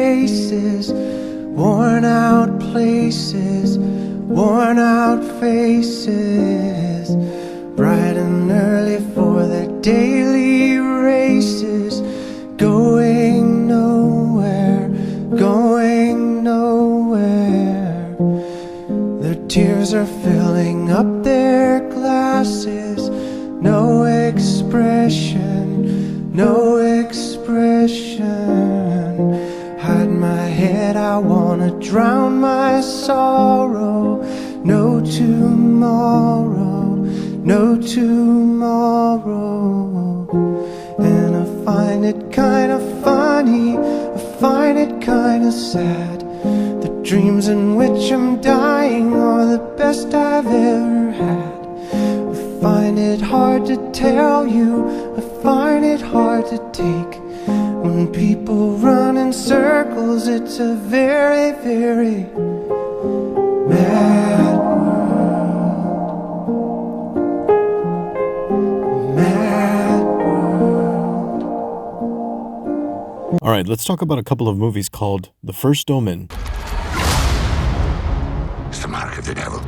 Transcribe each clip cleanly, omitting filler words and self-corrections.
faces, worn out places, worn out faces, bright and early for their daily races, going nowhere, going nowhere. Their tears are filling up their glasses, no expression, no expression. Hide my head, I wanna drown my sorrow. No tomorrow, no tomorrow. And I find it kinda funny, I find it kinda sad. The dreams in which I'm dying are the best I've ever had. I find it hard to tell you, I find it hard to take. When people run in circles, it's a very, very mad world. Mad world. All right, let's talk about a couple of movies called The First Omen. It's the mark of the devil.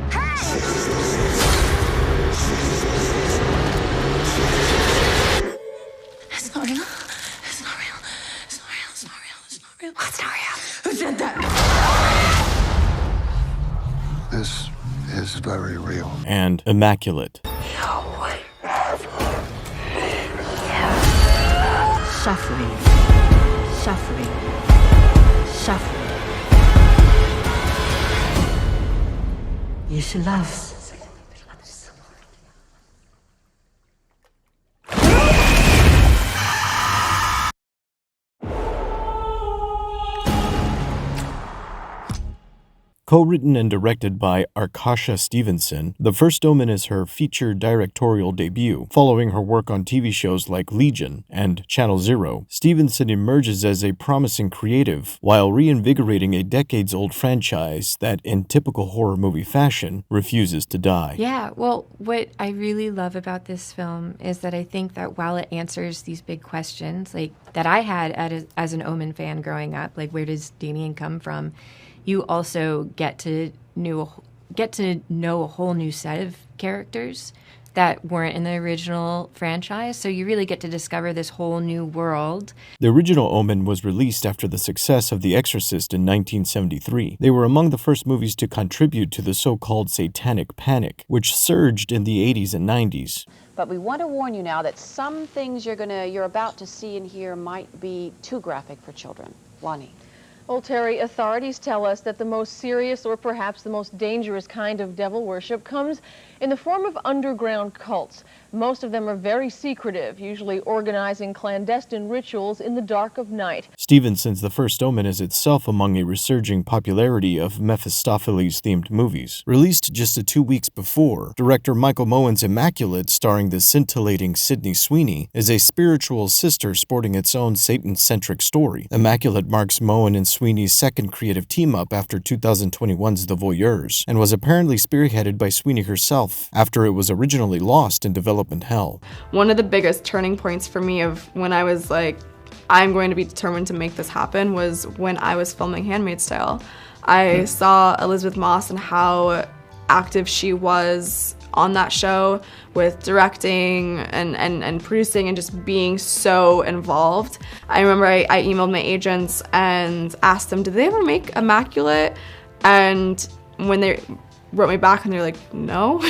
It's not real. It's not real. It's not real. It's not real. It's not real. What's not real? Who said that? This is very real. And Immaculate. Suffering. Suffering. Suffering. Is love. Co-written and directed by Arkasha Stevenson, The First Omen is her feature directorial debut. Following her work on TV shows like Legion and Channel Zero, Stevenson emerges as a promising creative while reinvigorating a decades-old franchise that, in typical horror movie fashion, refuses to die. Yeah, well, what I really love about this film is that I think that while it answers these big questions, like that I had as an Omen fan growing up, like where does Damien come from? You also get to know a whole new set of characters that weren't in the original franchise. So you really get to discover this whole new world. The original Omen was released after the success of The Exorcist in 1973. They were among the first movies to contribute to the so-called Satanic Panic, which surged in the 80s and 90s. But we want to warn you now that some things you're about to see and hear might be too graphic for children. Lonnie. Well, Terry, authorities tell us that the most serious or perhaps the most dangerous kind of devil worship comes in the form of underground cults. Most of them are very secretive, usually organizing clandestine rituals in the dark of night. Stevenson's The First Omen is itself among a resurging popularity of Mephistopheles-themed movies. Released just 2 weeks before, director Michael Moen's Immaculate, starring the scintillating Sydney Sweeney, is a spiritual sister sporting its own Satan-centric story. Immaculate marks Moen and Sweeney's second creative team-up after 2021's The Voyeurs, and was apparently spearheaded by Sweeney herself after it was originally lost in development hell. One of the biggest turning points for me of when I was like, I'm going to be determined to make this happen was when I was filming Handmaid's Tale. I saw Elizabeth Moss and how active she was on that show with directing and producing and just being so involved. I remember I emailed my agents and asked them, did they ever make Immaculate? And when they wrote me back and they're like, no,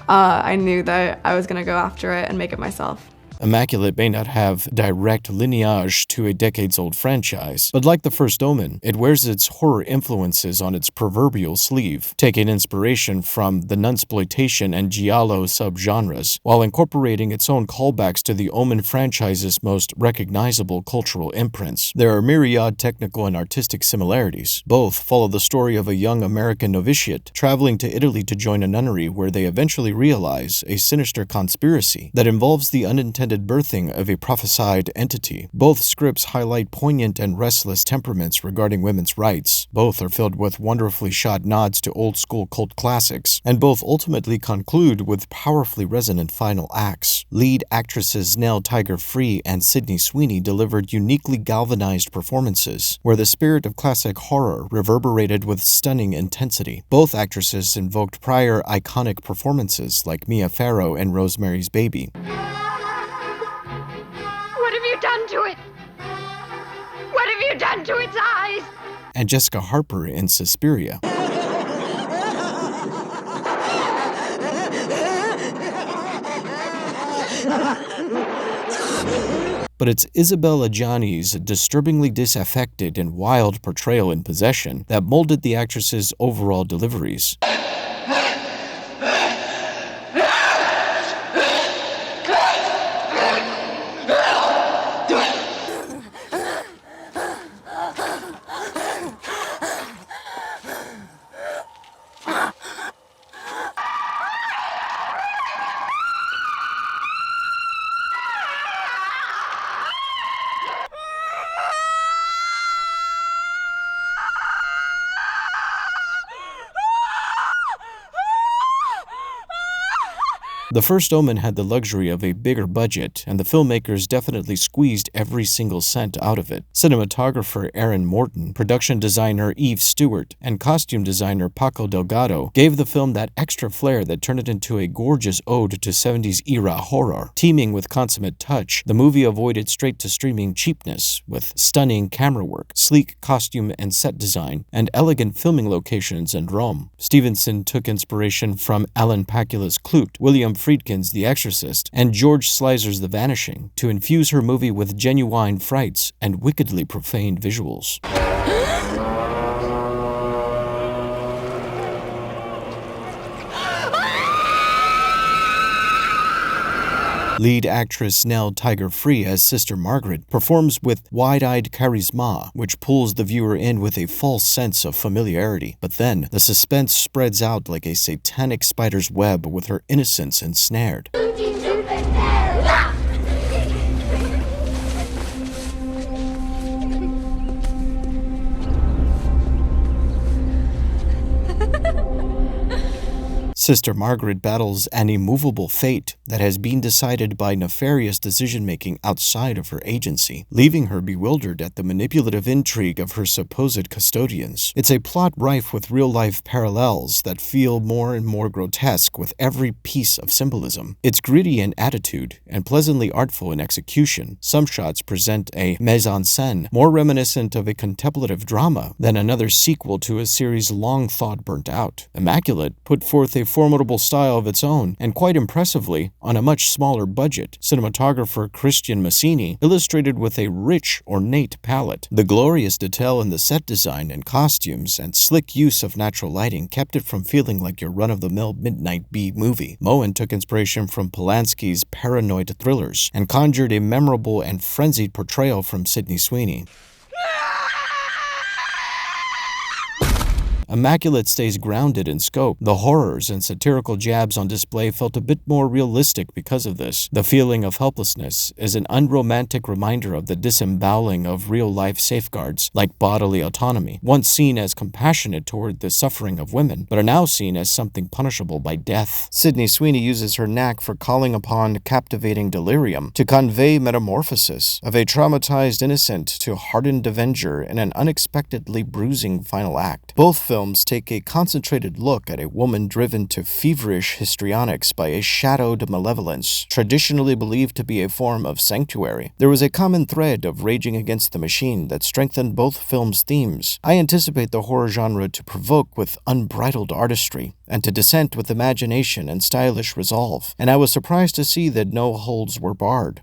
I knew that I was gonna go after it and make it myself. Immaculate may not have direct lineage to a decades-old franchise, but like The First Omen, it wears its horror influences on its proverbial sleeve, taking inspiration from the nunsploitation and giallo subgenres, while incorporating its own callbacks to the Omen franchise's most recognizable cultural imprints. There are myriad technical and artistic similarities. Both follow the story of a young American novitiate traveling to Italy to join a nunnery where they eventually realize a sinister conspiracy that involves the unintended unintended birthing of a prophesied entity. Both scripts highlight poignant and restless temperaments regarding women's rights. Both are filled with wonderfully shot nods to old-school cult classics, and both ultimately conclude with powerfully resonant final acts. Lead actresses Nell Tiger-Free and Sydney Sweeney delivered uniquely galvanized performances, where the spirit of classic horror reverberated with stunning intensity. Both actresses invoked prior iconic performances like Mia Farrow in Rosemary's Baby. What have you done to it? What have you done to its eyes? And Jessica Harper in Suspiria. But it's Isabelle Adjani's disturbingly disaffected and wild portrayal in Possession that molded the actress's overall deliveries. The First Omen had the luxury of a bigger budget, and the filmmakers definitely squeezed every single cent out of it. Cinematographer Aaron Morton, production designer Eve Stewart, and costume designer Paco Delgado gave the film that extra flair that turned it into a gorgeous ode to 70s-era horror. Teeming with consummate touch, the movie avoided straight-to-streaming cheapness, with stunning camera work, sleek costume and set design, and elegant filming locations in Rome. Stevenson took inspiration from Alan Pakula's Klute, William Friedkin's The Exorcist, and George Slizer's The Vanishing to infuse her movie with genuine frights and wickedly profane visuals. Lead actress Nell Tiger-Free as Sister Margaret performs with wide-eyed charisma, which pulls the viewer in with a false sense of familiarity. But then, the suspense spreads out like a satanic spider's web with her innocence ensnared. Sister Margaret battles an immovable fate that has been decided by nefarious decision-making outside of her agency, leaving her bewildered at the manipulative intrigue of her supposed custodians. It's a plot rife with real-life parallels that feel more and more grotesque with every piece of symbolism. It's gritty in attitude and pleasantly artful in execution. Some shots present a mise-en-scène more reminiscent of a contemplative drama than another sequel to a series long thought burnt out. Immaculate put forth a formidable style of its own, and quite impressively, on a much smaller budget. Cinematographer Christian Massini illustrated with a rich, ornate palette. The glorious detail in the set design and costumes and slick use of natural lighting kept it from feeling like your run-of-the-mill midnight B movie. Moen took inspiration from Polanski's paranoid thrillers and conjured a memorable and frenzied portrayal from Sydney Sweeney. Immaculate stays grounded in scope. The horrors and satirical jabs on display felt a bit more realistic because of this. The feeling of helplessness is an unromantic reminder of the disemboweling of real-life safeguards, like bodily autonomy, once seen as compassionate toward the suffering of women, but are now seen as something punishable by death. Sydney Sweeney uses her knack for calling upon captivating delirium to convey metamorphosis of a traumatized innocent to hardened avenger in an unexpectedly bruising final act. Both films take a concentrated look at a woman driven to feverish histrionics by a shadowed malevolence, traditionally believed to be a form of sanctuary. There was a common thread of raging against the machine that strengthened both films' themes. I anticipate the horror genre to provoke with unbridled artistry, and to dissent with imagination and stylish resolve, and I was surprised to see that no holds were barred.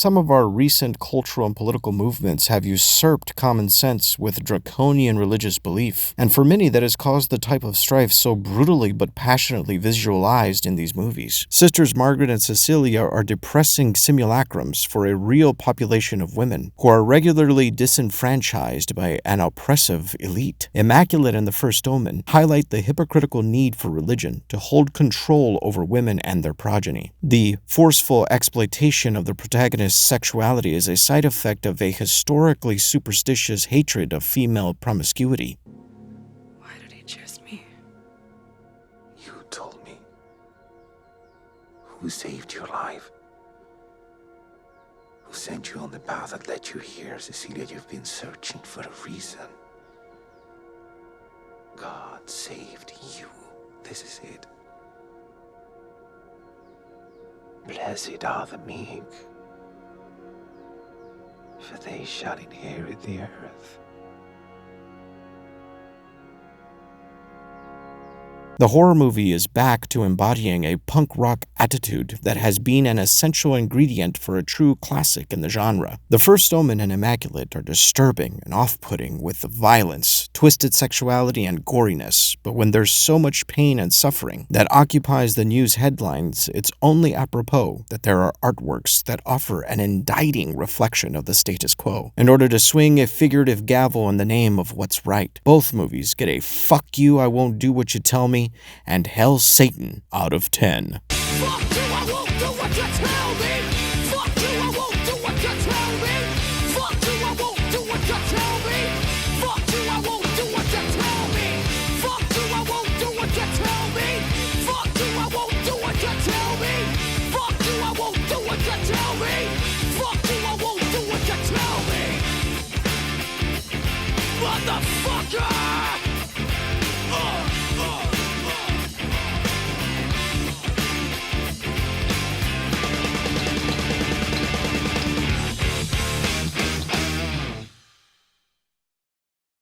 Some of our recent cultural and political movements have usurped common sense with draconian religious belief, and for many that has caused the type of strife so brutally but passionately visualized in these movies. Sisters Margaret and Cecilia are depressing simulacrums for a real population of women who are regularly disenfranchised by an oppressive elite. Immaculate and The First Omen highlight the hypocritical need for religion to hold control over women and their progeny. The forceful exploitation of the protagonist's sexuality is a side effect of a historically superstitious hatred of female promiscuity. Why did he choose me? You told me. Who saved your life? Who sent you on the path that led you here, Cecilia? You've been searching for a reason. God saved you. This is it. Blessed are the meek, for they shall inherit the earth. The horror movie is back to embodying a punk rock attitude that has been an essential ingredient for a true classic in the genre. The First Omen and Immaculate are disturbing and off-putting with violence, twisted sexuality, and goriness, but when there's so much pain and suffering that occupies the news headlines, it's only apropos that there are artworks that offer an indicting reflection of the status quo. In order to swing a figurative gavel in the name of what's right, both movies get a "fuck you, I won't do what you tell me" and "Hell Satan" out of 10. Fuck you, I won't do what you tell me. Fuck you, I won't do what you tell me. Fuck you, I won't do what you tell me. Fuck you, I won't do what you tell me. Fuck you, I won't do what you tell me. Fuck you, I won't do what you tell me. Fuck you, I won't do what you tell me. Fuck you, I won't do what you tell me. Motherfucker!